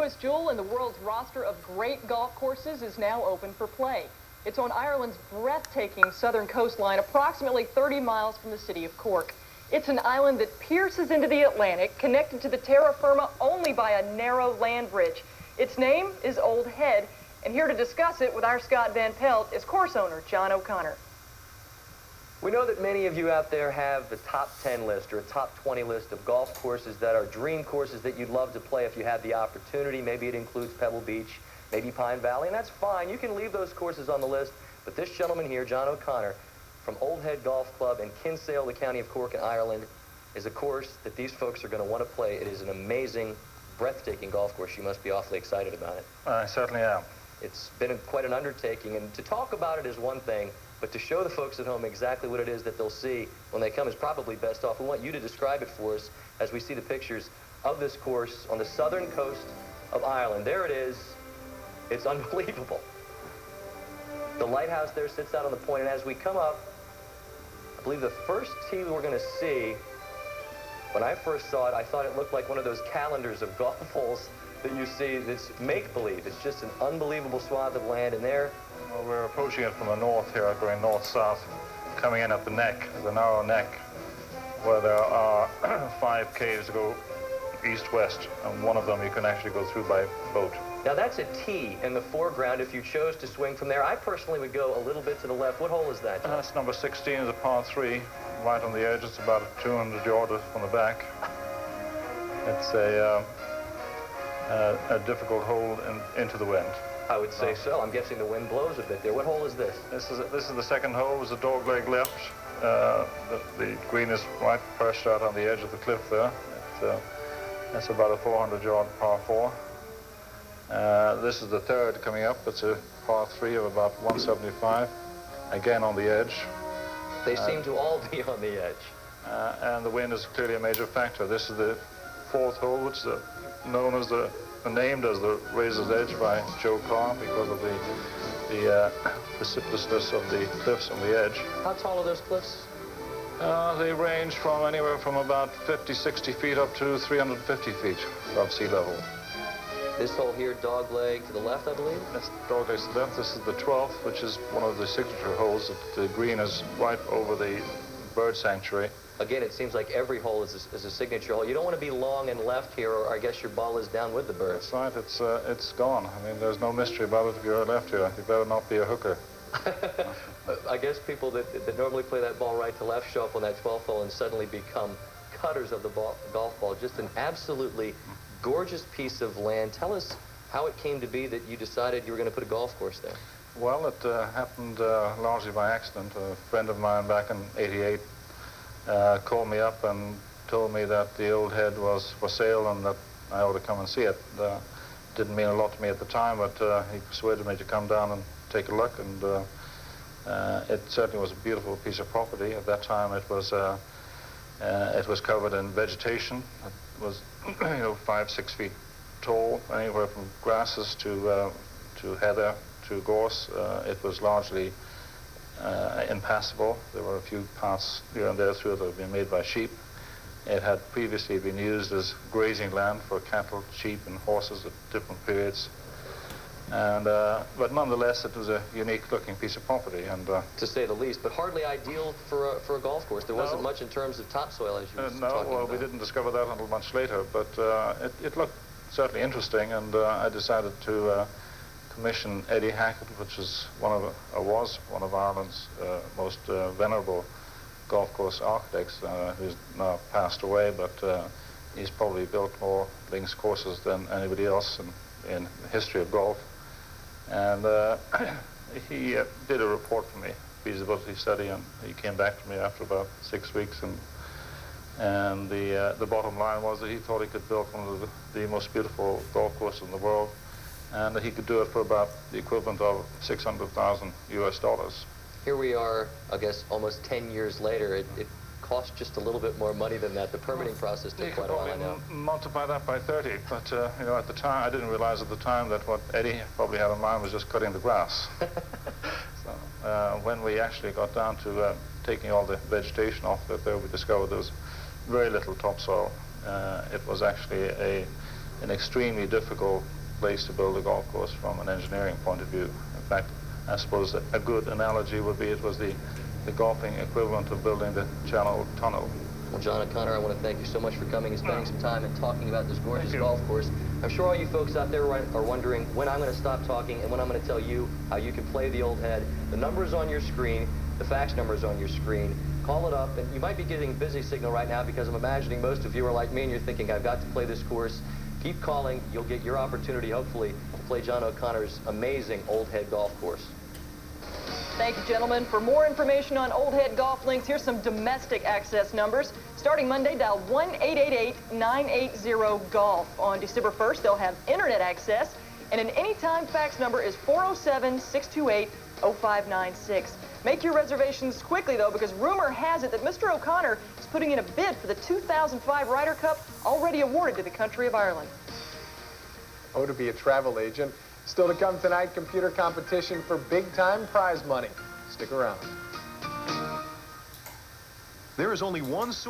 newest jewel in the world's roster of great golf courses is now open for play. It's on Ireland's breathtaking southern coastline, approximately 30 miles from the city of Cork. It's an island that pierces into the Atlantic, connected to the terra firma only by a narrow land bridge. Its name is Old Head, and here to discuss it with our Scott VanPelt is course owner John O'Connor. We know that many of you out there have the top 10 list or a top 20 list of golf courses that are dream courses that you'd love to play if you had the opportunity. Maybe it includes Pebble Beach, maybe Pine Valley, and that's fine. You can leave those courses on the list. But this gentleman here, John O'Connor, from Old Head Golf Club in Kinsale, the county of Cork in Ireland, is a course that these folks are going to want to play. It is an amazing, breathtaking golf course. You must be awfully excited about it. I certainly am. It's been quite an undertaking, and to talk about it is one thing, but to show the folks at home exactly what it is that they'll see when they come is probably best off. We want you to describe it for us as we see the pictures of this course on the southern coast of Ireland. There it is. It's unbelievable. The lighthouse there sits out on the point, and as we come up, I believe the first tee we're going to see, when I first saw it, I thought it looked like one of those calendars of golf holes that you see that's make-believe. It's just an unbelievable swath of land, and there. Well, we're approaching it from the north here, going north-south, coming in at the neck, the narrow neck, where there are 5 caves that go east-west, and one of them you can actually go through by boat. Now that's a tee in the foreground if you chose to swing from there. I personally would go a little bit to the left. What hole is that? That's number 16, is a par 3, right on the edge. It's about 200 yards from the back. It's a difficult hole into the wind. I would say so. I'm guessing the wind blows a bit there. What hole is this? This is the second hole. It's a dog leg left. The green is right perched out on the edge of the cliff there. That's about a 400-yard par 4. This is the third coming up. It's a par 3 of about 175. Again on the edge. They seem to all be on the edge. And the wind is clearly a major factor. This is the fourth hole, which is known as named as the Razor's Edge by Joe Clark because of the precipitousness of the cliffs on the edge. How tall are those cliffs? They range from anywhere from about 50, 60 feet up to 350 feet above sea level. This hole here, dog leg to the left, I believe? That's dog leg to the left. This is the 12th, which is one of the signature holes. The green is right over the bird sanctuary. Again, it seems like every hole is a signature hole. You don't want to be long and left here, or I guess your ball is down with the birds. That's right. It's gone. I mean, there's no mystery about it if you're left here. You better not be a hooker. I guess people that normally play that ball right to left show up on that 12th hole and suddenly become cutters of the golf ball. Just an absolutely gorgeous piece of land. Tell us how it came to be that you decided you were going to put a golf course there. Well, it happened largely by accident. A friend of mine back in '88 called me up and told me that the Old Head was for sale and that I ought to come and see it. Didn't mean a lot to me at the time, but he persuaded me to come down and take a look, and it certainly was a beautiful piece of property. At that time, it was covered in vegetation. It was 5, 6 feet tall, anywhere from grasses to heather to gorse. It was largely impassable. There were a few paths here and there through it that had been made by sheep. It had previously been used as grazing land for cattle, sheep, and horses at different periods. And but nonetheless, it was a unique-looking piece of property, and to say the least. But hardly ideal for a golf course. There wasn't much in terms of topsoil, as you were talking about. We didn't discover that until much later. But it looked certainly interesting, and I decided to commission Eddie Hackett, which is was one of Ireland's most venerable golf course architects, who's now passed away, but he's probably built more links courses than anybody else in the history of golf. And he did a report for me, feasibility study, and he came back to me after about 6 weeks, and the bottom line was that he thought he could build one of the most beautiful golf courses in the world, and that he could do it for about the equivalent of $600,000 US. Here we are, I guess, almost 10 years later. It cost just a little bit more money than that. The permitting process took quite a while, I know. Multiply that by 30, but at the time, I didn't realize at the time that what Eddie probably had in mind was just cutting the grass. So when we actually got down to taking all the vegetation off it there, we discovered there was very little topsoil. It was actually a an extremely difficult place to build a golf course from an engineering point of view. In fact, I suppose a good analogy would be it was the golfing equivalent of building the Channel Tunnel. Well, John O'Connor, I want to thank you so much for coming and spending some time and talking about this gorgeous golf course. I'm sure all you folks out there are wondering when I'm going to stop talking and when I'm going to tell you how you can play the Old Head. The number's on your screen. The fax number's on your screen. Call it up, and you might be getting a busy signal right now because I'm imagining most of you are like me and you're thinking, I've got to play this course. Keep calling. You'll get your opportunity, hopefully, to play John O'Connor's amazing Old Head golf course. Thank you, gentlemen. For more information on Old Head Golf Links, here's some domestic access numbers. Starting Monday, dial 1-888-980-GOLF. On December 1st, they'll have internet access, and an anytime fax number is 407-628-0596. Make your reservations quickly, though, because rumor has it that Mr. O'Connor is putting in a bid for the 2005 Ryder Cup, already awarded to the country of Ireland. Oh, to be a travel agent. Still to come tonight, computer competition for big-time prize money. Stick around. There is only one